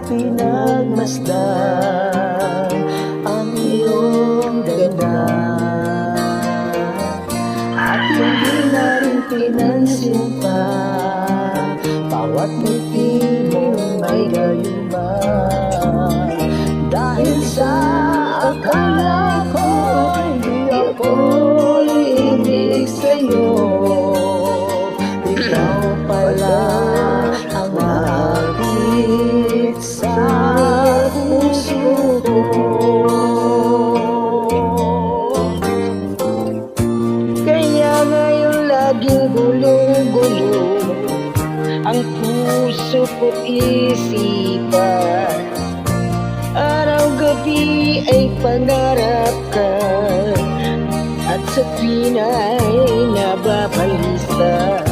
pinagmasdan ang iyong ganda, at hindi na rin pinansin pa bawat ngiti mong may gayuma. Dahil sa akala ko hindi ako iibig sa'yo, ikaw pala ang nakakit sa puso ko. Kaya ngayon laging gulong-gulong ang puso ko isipan, araw-gabi ay pangarap ka, at sa tuwin ay nababalisan.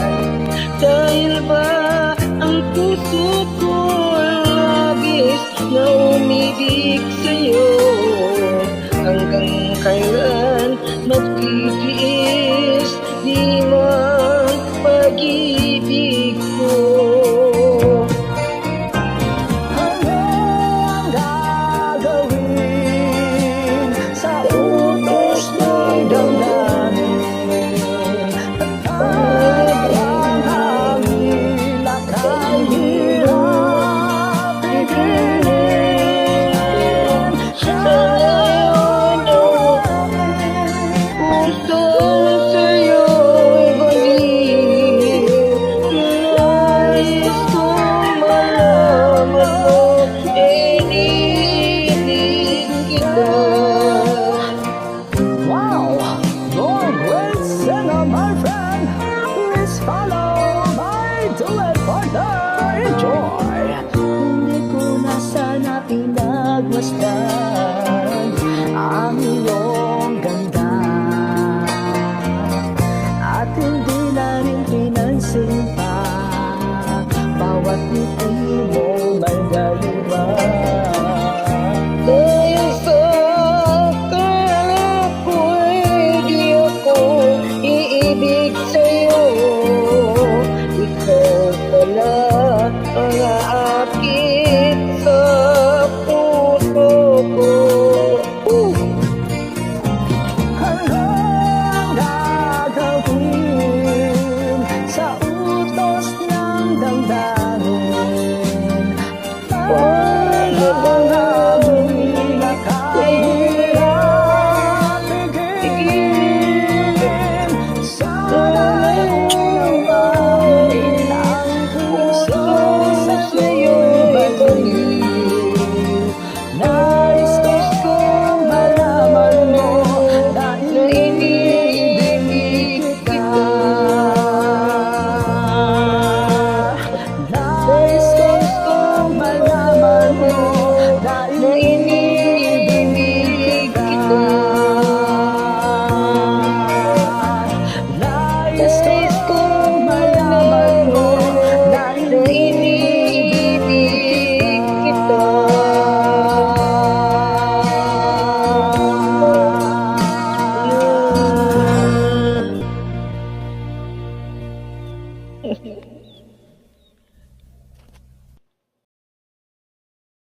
Dahil ba ang puso ko labis na umibig sa'yo, hanggang kailan magtitiis di man pag-ibig ko. Follow my duet partner, enjoy! Hindi ko na sana pinagmasdan ang iyong ganda, at hindi na rin pinansin pa bawat ngiti mong may gayuma. Dahil sa akala ko'y di ako iibig sa'yo, ikaw pala ang aakit sa puso ko. Hanggang gagawin sa utos ng damdamin, hanggang gagawin na kahirap tigilin. Sana'y umamin ang puso sa'yo'y baliw. Nais kong malaman mo dahil iniibig kita. Nais kong malaman mo dahil iniibig kita. Nais kong malaman mo dahil iniibig kita. Yeah.